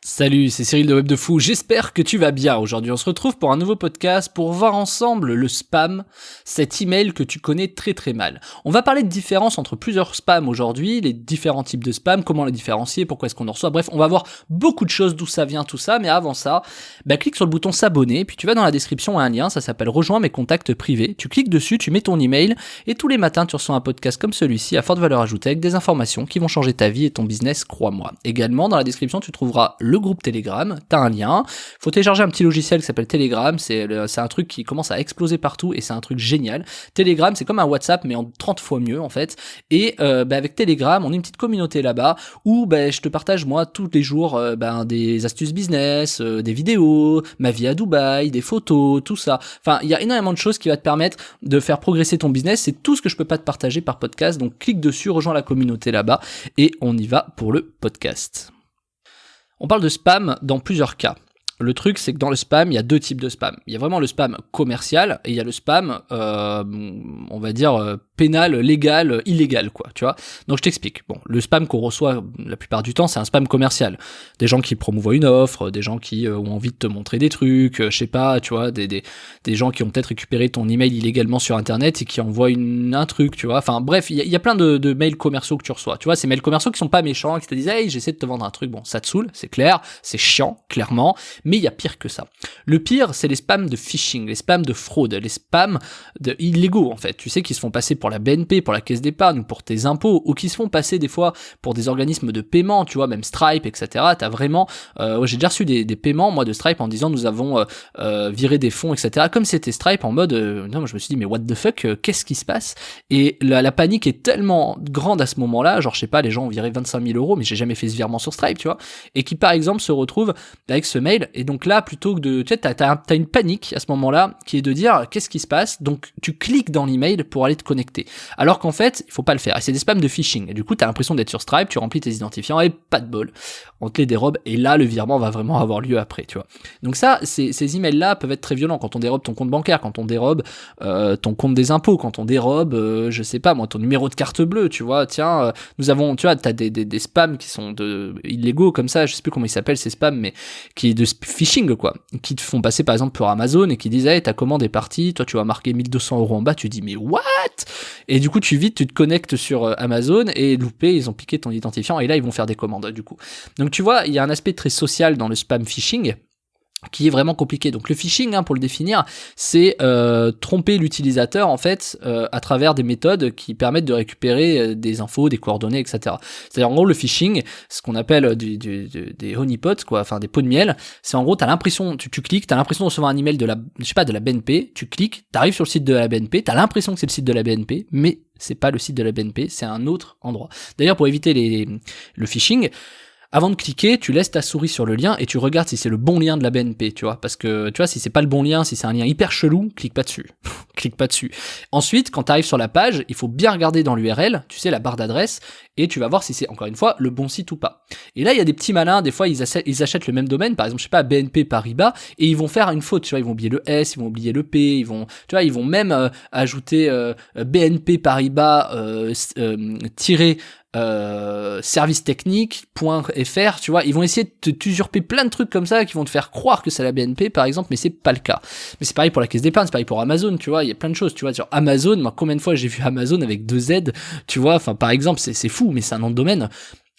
Salut, c'est Cyril de Web de Fou, j'espère que tu vas bien. Aujourd'hui on se retrouve pour un nouveau podcast pour voir ensemble le spam, cet email que tu connais très très mal. On va parler de différence entre plusieurs spams aujourd'hui, les différents types de spam, comment les différencier, pourquoi est-ce qu'on en reçoit, bref on va voir beaucoup de choses, d'où ça vient tout ça, mais avant ça, clique sur le bouton s'abonner, puis tu vas dans la description à un lien, ça s'appelle rejoins mes contacts privés, tu cliques dessus, tu mets ton email, et tous les matins tu reçois un podcast comme celui-ci à forte valeur ajoutée avec des informations qui vont changer ta vie et ton business, crois-moi. Également dans la description tu trouveras le groupe Telegram, t'as un lien, faut télécharger un petit logiciel qui s'appelle Telegram, c'est un truc qui commence à exploser partout et c'est un truc génial. Telegram c'est comme un WhatsApp mais en 30 fois mieux en fait, et avec Telegram on est une petite communauté là-bas où je te partage moi tous les jours des astuces business, des vidéos, ma vie à Dubaï, des photos, tout ça, enfin il y a énormément de choses qui va te permettre de faire progresser ton business, c'est tout ce que je peux pas te partager par podcast, donc clique dessus, rejoins la communauté là-bas et on y va pour le podcast. On parle de spam dans plusieurs cas. Le truc, c'est que dans le spam, il y a deux types de spam. Il y a vraiment le spam commercial et il y a le spam, on va dire, pénal, légal, illégal, quoi, tu vois. Donc je t'explique. Bon, le spam qu'on reçoit la plupart du temps, c'est un spam commercial. Des gens qui promouvoient une offre, des gens qui ont envie de te montrer des trucs, je sais pas, tu vois, des gens qui ont peut-être récupéré ton email illégalement sur Internet et qui envoient un truc, tu vois. Enfin bref, il y a plein de mails commerciaux que tu reçois. Tu vois, ces mails commerciaux qui sont pas méchants, qui te disent « Hey, j'essaie de te vendre un truc. » Bon, ça te saoule, c'est clair, c'est chiant, clairement. Mais il y a pire que ça. Le pire, c'est les spams de phishing, les spams de fraude, les spams illégaux en fait. Tu sais, qui se font passer pour la BNP, pour la caisse d'épargne, ou pour tes impôts, ou qui se font passer des fois pour des organismes de paiement, tu vois, même Stripe, etc. T'as vraiment, j'ai déjà reçu des paiements moi de Stripe en disant nous avons viré des fonds, etc. Comme c'était Stripe en mode, non, moi, je me suis dit mais what the fuck, qu'est-ce qui se passe? Et la panique est tellement grande à ce moment-là, genre je sais pas, les gens ont viré 25 000 euros, mais j'ai jamais fait ce virement sur Stripe, tu vois, et qui par exemple se retrouvent avec ce mail, et donc là, plutôt que de, tu sais, t'as une panique à ce moment-là qui est de dire qu'est-ce qui se passe, donc tu cliques dans l'email pour aller te connecter. Alors qu'en fait, il faut pas le faire. Et c'est des spams de phishing. Et du coup, t'as l'impression d'être sur Stripe, tu remplis tes identifiants et pas de bol. On te les dérobe et là, le virement va vraiment avoir lieu après, tu vois. Donc ça, ces emails-là peuvent être très violents quand on dérobe ton compte bancaire, quand on dérobe ton compte des impôts, quand on dérobe, je sais pas moi, ton numéro de carte bleue, tu vois. Tiens, nous avons, tu vois, t'as des spams qui sont illégaux comme ça, je sais plus comment ils s'appellent ces spams, mais qui est de phishing quoi, qui te font passer par exemple pour Amazon et qui disent hey, ta commande est partie, toi tu vas marquer 1200 € en bas, tu dis mais what? Et du coup tu te connectes sur Amazon et loupé, ils ont piqué ton identifiant et là ils vont faire des commandes du coup. Donc tu vois, il y a un aspect très social dans le spam phishing qui est vraiment compliqué. Donc le phishing, pour le définir, c'est tromper l'utilisateur en fait à travers des méthodes qui permettent de récupérer des infos, des coordonnées, etc. C'est-à-dire en gros le phishing, ce qu'on appelle des honeypots, quoi, enfin des pots de miel, c'est en gros t'as l'impression, tu cliques, t'as l'impression de recevoir un email de la BNP, tu cliques, t'arrives sur le site de la BNP, t'as l'impression que c'est le site de la BNP, mais c'est pas le site de la BNP, c'est un autre endroit. D'ailleurs pour éviter le phishing, avant de cliquer, tu laisses ta souris sur le lien et tu regardes si c'est le bon lien de la BNP, tu vois, parce que tu vois, si c'est pas le bon lien, si c'est un lien hyper chelou, clique pas dessus. Clique pas dessus. Ensuite, quand tu arrives sur la page, il faut bien regarder dans l'URL, tu sais, la barre d'adresse, et tu vas voir si c'est, encore une fois, le bon site ou pas. Et là, il y a des petits malins, des fois, ils achètent le même domaine, par exemple, je sais pas, BNP Paribas, et ils vont faire une faute, tu vois, ils vont oublier le S, ils vont oublier le P, ils vont même ajouter BNP Paribas service technique.fr, tu vois, ils vont essayer de t'usurper plein de trucs comme ça qui vont te faire croire que c'est la BNP par exemple, mais c'est pas le cas. Mais c'est pareil pour la caisse d'épargne, c'est pareil pour Amazon, tu vois, il y a plein de choses, tu vois, sur Amazon, moi combien de fois j'ai vu Amazon avec 2 Z, tu vois, enfin par exemple, c'est fou, mais c'est un nom de domaine.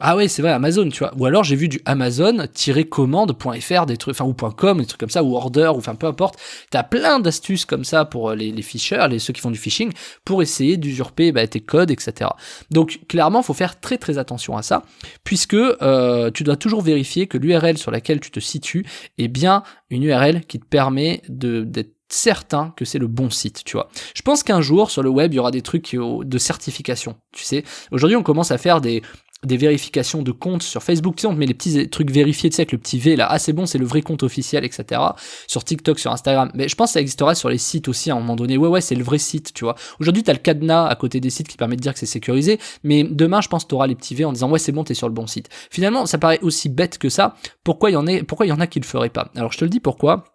Ah ouais, c'est vrai, Amazon, tu vois. Ou alors j'ai vu du Amazon-commande.fr, des trucs, enfin, ou .com, des trucs comme ça, ou order, ou enfin, peu importe. T'as plein d'astuces comme ça pour les phishers, ceux qui font du phishing, pour essayer d'usurper tes codes, etc. Donc, clairement, faut faire très très attention à ça, puisque tu dois toujours vérifier que l'URL sur laquelle tu te situes est bien une URL qui te permet d'être certain que c'est le bon site, tu vois. Je pense qu'un jour, sur le web, il y aura des trucs de certification, tu sais. Aujourd'hui, on commence à faire des vérifications de comptes sur Facebook, tu sais, on te met les petits trucs vérifiés, tu sais, avec le petit V là, ah c'est bon, c'est le vrai compte officiel, etc. Sur TikTok, sur Instagram, mais je pense que ça existera sur les sites aussi à un moment donné, ouais, c'est le vrai site, tu vois. Aujourd'hui, t'as le cadenas à côté des sites qui permet de dire que c'est sécurisé, mais demain, je pense que t'auras les petits V en disant, ouais, c'est bon, t'es sur le bon site. Finalement, ça paraît aussi bête que ça, pourquoi il y en a qui le feraient pas? Alors, je te le dis pourquoi.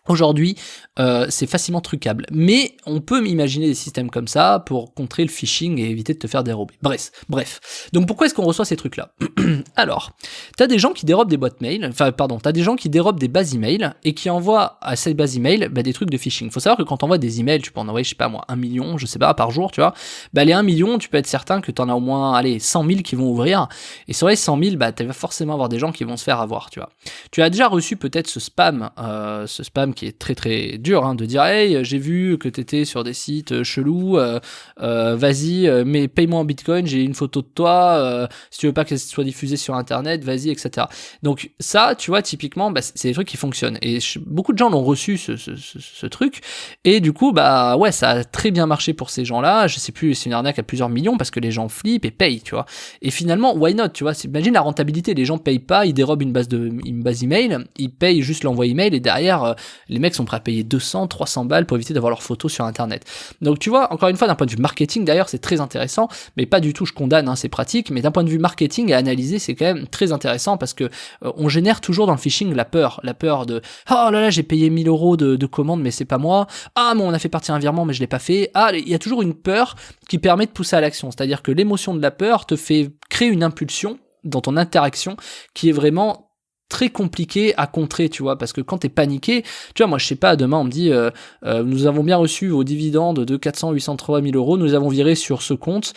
Aujourd'hui, c'est facilement trucable. Mais on peut imaginer des systèmes comme ça pour contrer le phishing et éviter de te faire dérober. Bref. Donc pourquoi est-ce qu'on reçoit ces trucs-là? Alors, t'as des gens qui dérobent des boîtes mail, t'as des gens qui dérobent des bases email et qui envoient à ces bases email des trucs de phishing. Faut savoir que quand t'envoies des emails, tu peux en envoyer, je sais pas moi, 1 million, je sais pas, par jour, tu vois. Les 1 million, tu peux être certain que t'en as au moins, 100 000 qui vont ouvrir. Et sur les 100 000, tu vas forcément avoir des gens qui vont se faire avoir, tu vois. Tu as déjà reçu peut-être ce spam qui est très très dur, hein, de dire hey, j'ai vu que t'étais sur des sites chelous, vas-y, mais paye-moi en bitcoin, j'ai une photo de toi, si tu veux pas que ça soit diffusé sur internet, vas-y, etc. Donc ça, tu vois, typiquement, c'est des trucs qui fonctionnent. Et beaucoup de gens l'ont reçu ce truc, et du coup, ouais, ça a très bien marché pour ces gens-là. Je sais plus, c'est une arnaque à plusieurs millions parce que les gens flippent et payent, tu vois. Et finalement, why not, tu vois, imagine la rentabilité, les gens payent pas, ils dérobent une base email, ils payent juste l'envoi email et derrière, les mecs sont prêts à payer 200, 300 balles pour éviter d'avoir leurs photos sur internet. Donc tu vois, encore une fois, d'un point de vue marketing, d'ailleurs, c'est très intéressant, mais pas du tout, je condamne, ces pratiques, mais d'un point de vue marketing à analyser, c'est quand même très intéressant parce que on génère toujours dans le phishing la peur de oh là là, j'ai payé 1000 euros de commande, mais c'est pas moi. Ah, mais on a fait partir un virement, mais je l'ai pas fait. Ah, il y a toujours une peur qui permet de pousser à l'action, c'est-à-dire que l'émotion de la peur te fait créer une impulsion dans ton interaction qui est vraiment très compliqué à contrer, tu vois, parce que quand t'es paniqué, tu vois, moi je sais pas, demain on me dit nous avons bien reçu vos dividendes de 803 000 euros, nous les avons virés sur ce compte,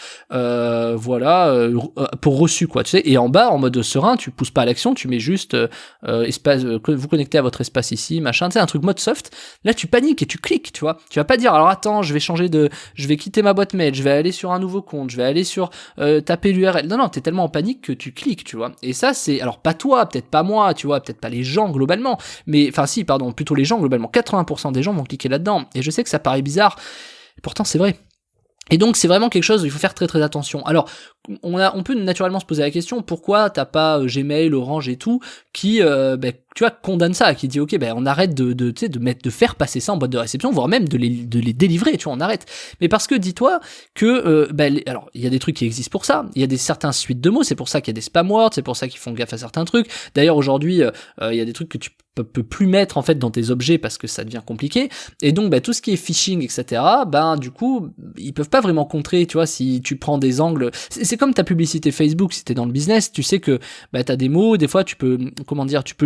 pour reçu, quoi, tu sais, et en bas, en mode serein, tu pousses pas à l'action, tu mets juste espace, vous connectez à votre espace ici, machin, tu sais, un truc mode soft, là tu paniques et tu cliques, tu vois, tu vas pas dire alors attends, je vais quitter ma boîte mail, je vais aller sur un nouveau compte, je vais aller sur taper l'URL, non, t'es tellement en panique que tu cliques, tu vois, et ça c'est, alors pas toi, peut-être pas moi, tu vois, peut-être pas les gens globalement, mais enfin si, pardon, plutôt les gens globalement, 80% des gens vont cliquer là-dedans, et je sais que ça paraît bizarre, pourtant c'est vrai. Et donc c'est vraiment quelque chose où il faut faire très très attention. Alors on peut naturellement se poser la question, pourquoi t'as pas Gmail, Orange et tout qui tu vois, condamne ça, qui dit ok, on arrête de faire passer ça en boîte de réception, voire même de les délivrer, tu vois, on arrête. Mais parce que dis-toi que alors il y a des trucs qui existent pour ça, il y a certains suites de mots, c'est pour ça qu'il y a des spam words, c'est pour ça qu'ils font gaffe à certains trucs. D'ailleurs aujourd'hui il y a des trucs que tu peux plus mettre en fait dans tes objets parce que ça devient compliqué, et donc tout ce qui est phishing, etc., du coup ils peuvent pas vraiment contrer, tu vois, si tu prends des angles, c'est comme ta publicité Facebook, si t'es dans le business, tu sais que t'as des mots, des fois tu peux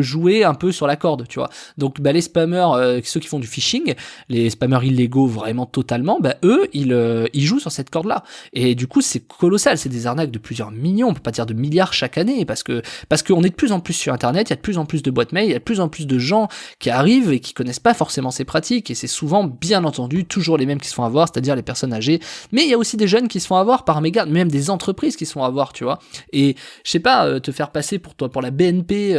jouer un peu sur la corde, tu vois. Donc les spammers, ceux qui font du phishing, les spammers illégaux vraiment totalement, eux ils jouent sur cette corde là, et du coup c'est colossal, c'est des arnaques de plusieurs millions, on peut pas dire de milliards chaque année, parce qu'on est de plus en plus sur internet, il y a de plus en plus de boîtes mail, il y a de plus en plus de gens qui arrivent et qui connaissent pas forcément ces pratiques, et c'est souvent bien entendu toujours les mêmes qui se font avoir, c'est-à-dire les personnes âgées, mais il y a aussi des jeunes qui se font avoir par méga, même des entreprises qui se font avoir, tu vois. Et je sais pas, te faire passer pour la BNP,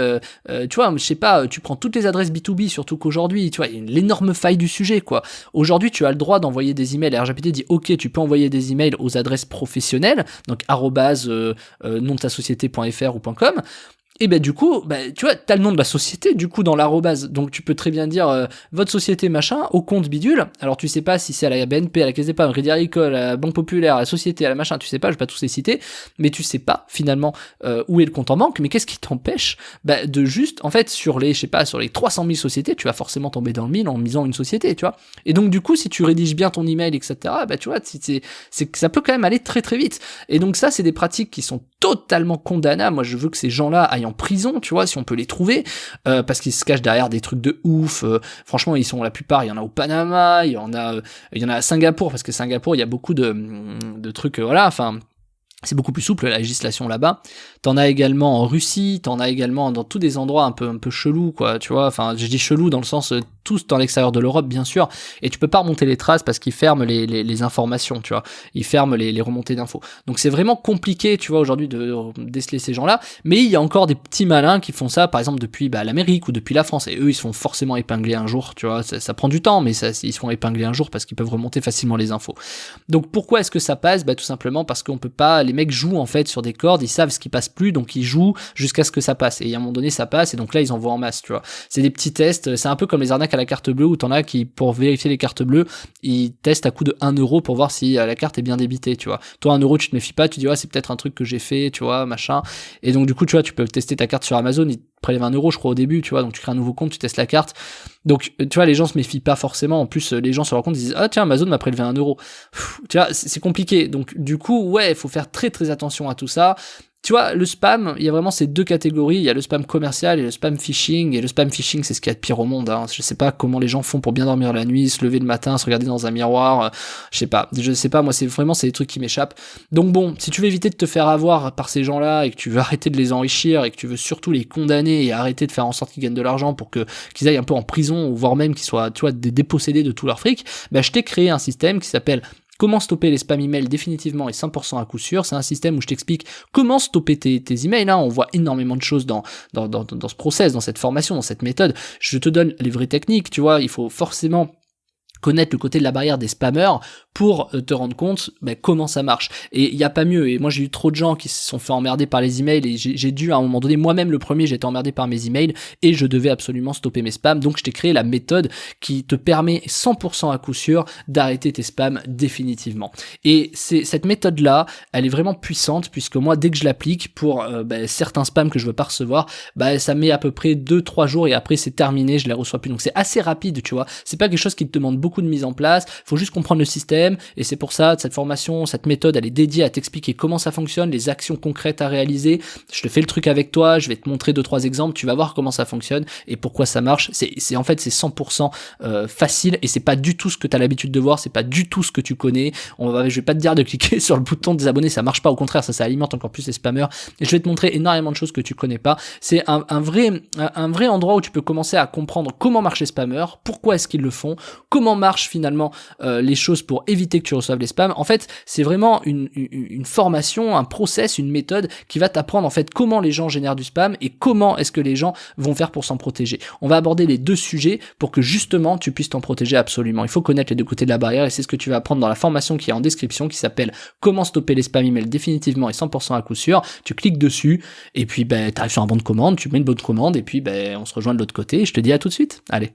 tu vois, je sais pas, tu prends toutes les adresses B2B, surtout qu'aujourd'hui, tu vois, il y a l'énorme faille du sujet, quoi. Aujourd'hui, tu as le droit d'envoyer des emails, RGPD dit ok, tu peux envoyer des emails aux adresses professionnelles, donc nom de ta société.fr ou .com. Et du coup, tu vois, t'as le nom de la société, du coup, dans l'arrobase. Donc, tu peux très bien dire votre société machin au compte bidule. Alors, tu sais pas si c'est à la BNP, à la Caisse d'Épargne, Crédit Agricole, à la Banque Populaire, à la société, à la machin, tu sais pas, je vais pas tous les citer. Mais tu sais pas, finalement, où est le compte en banque. Mais qu'est-ce qui t'empêche de juste, en fait, sur les 300 000 sociétés, tu vas forcément tomber dans le mille en misant une société, tu vois. Et donc, du coup, si tu rédiges bien ton email, etc., tu vois, c'est que ça peut quand même aller très très vite. Et donc, ça, c'est des pratiques qui sont totalement condamnables. Moi, je veux que ces gens-là aillent en prison, tu vois, si on peut les trouver, parce qu'ils se cachent derrière des trucs de ouf. Franchement, la plupart, il y en a au Panama, il y en a à Singapour, parce que Singapour, il y a beaucoup de trucs, voilà, enfin, c'est beaucoup plus souple la législation là-bas. T'en as également en Russie, t'en as également dans tous des endroits un peu chelous, quoi, tu vois, enfin, je dis chelou dans le sens tous dans l'extérieur de l'Europe, bien sûr, et tu peux pas remonter les traces parce qu'ils ferment les informations, tu vois, ils ferment les remontées d'infos. Donc c'est vraiment compliqué, tu vois, aujourd'hui de déceler ces gens-là, mais il y a encore des petits malins qui font ça, par exemple depuis l'Amérique ou depuis la France, et eux ils se font forcément épingler un jour, tu vois, ça prend du temps, mais ils se font épingler un jour parce qu'ils peuvent remonter facilement les infos. Donc pourquoi est-ce que ça passe ? Tout simplement parce qu'on peut pas, les mecs jouent en fait sur des cordes, ils savent ce qui passe plus, donc ils jouent jusqu'à ce que ça passe, et à un moment donné ça passe, et donc là ils envoient en masse, tu vois. C'est des petits tests, c'est un peu comme les arnaques à la carte bleue où t'en as qui, pour vérifier les cartes bleues, ils testent à coût de 1€ pour voir si la carte est bien débitée, tu vois. Toi, 1€, tu te méfies pas, tu dis, ouais, c'est peut-être un truc que j'ai fait, tu vois, machin. Et donc, du coup, tu vois, tu peux tester ta carte sur Amazon, ils te prélèvent 1€, je crois, au début, tu vois, donc tu crées un nouveau compte, tu testes la carte. Donc, tu vois, les gens se méfient pas forcément. En plus, les gens sur leur compte, ils disent, ah, tiens, Amazon m'a prélevé 1€. Tu vois, c'est compliqué. Donc, du coup, ouais, il faut faire très, très attention à tout ça. Tu vois, le spam, il y a vraiment ces deux catégories. Il y a le spam commercial et le spam phishing. Et le spam phishing, c'est ce qu'il y a de pire au monde, hein. Je sais pas comment les gens font pour bien dormir la nuit, se lever le matin, se regarder dans un miroir. Je sais pas. Moi, c'est des trucs qui m'échappent. Donc bon, si tu veux éviter de te faire avoir par ces gens-là et que tu veux arrêter de les enrichir et que tu veux surtout les condamner et arrêter de faire en sorte qu'ils gagnent de l'argent pour qu'ils aillent un peu en prison ou voire même qu'ils soient, tu vois, dépossédés de tout leur fric, bah, je t'ai créé un système qui s'appelle Comment stopper les spam emails définitivement et 100% à coup sûr. C'est un système où je t'explique comment stopper tes emails, hein. On voit énormément de choses dans ce process, dans cette formation, dans cette méthode. Je te donne les vraies techniques, tu vois, il faut forcément connaître le côté de la barrière des spammers pour te rendre compte comment ça marche. Et il y a pas mieux. Et moi, j'ai eu trop de gens qui se sont fait emmerder par les emails et j'ai dû à un moment donné, moi-même le premier, j'ai été emmerdé par mes emails et je devais absolument stopper mes spams. Donc, je t'ai créé la méthode qui te permet 100% à coup sûr d'arrêter tes spams définitivement. Et cette méthode-là, elle est vraiment puissante puisque moi, dès que je l'applique pour certains spams que je veux pas recevoir, ça met à peu près 2-3 jours et après c'est terminé, je les reçois plus. Donc, c'est assez rapide, tu vois. C'est pas quelque chose qui te demande beaucoup de mise en place. Faut juste comprendre le système. Et c'est pour ça, cette formation, cette méthode, elle est dédiée à t'expliquer comment ça fonctionne, les actions concrètes à réaliser. Je te fais le truc avec toi, je vais te montrer 2-3 exemples, tu vas voir comment ça fonctionne et pourquoi ça marche. C'est en fait, c'est 100% facile et c'est pas du tout ce que tu as l'habitude de voir, c'est pas du tout ce que tu connais. Je vais pas te dire de cliquer sur le bouton désabonner, ça marche pas, au contraire, ça alimente encore plus les spammers. Et je vais te montrer énormément de choses que tu connais pas. C'est un vrai endroit où tu peux commencer à comprendre comment marchent les spammers, pourquoi est-ce qu'ils le font, comment marchent finalement les choses pour éviter que tu reçoives les spams. En fait, c'est vraiment une formation, un process, une méthode qui va t'apprendre en fait comment les gens génèrent du spam et comment est-ce que les gens vont faire pour s'en protéger. On va aborder les deux sujets pour que justement tu puisses t'en protéger absolument. Il faut connaître les deux côtés de la barrière et c'est ce que tu vas apprendre dans la formation qui est en description qui s'appelle Comment stopper les spam emails définitivement et 100% à coup sûr. Tu cliques dessus et puis tu arrives sur un bon de commande, tu mets une bonne commande et puis on se rejoint de l'autre côté et je te dis à tout de suite. Allez.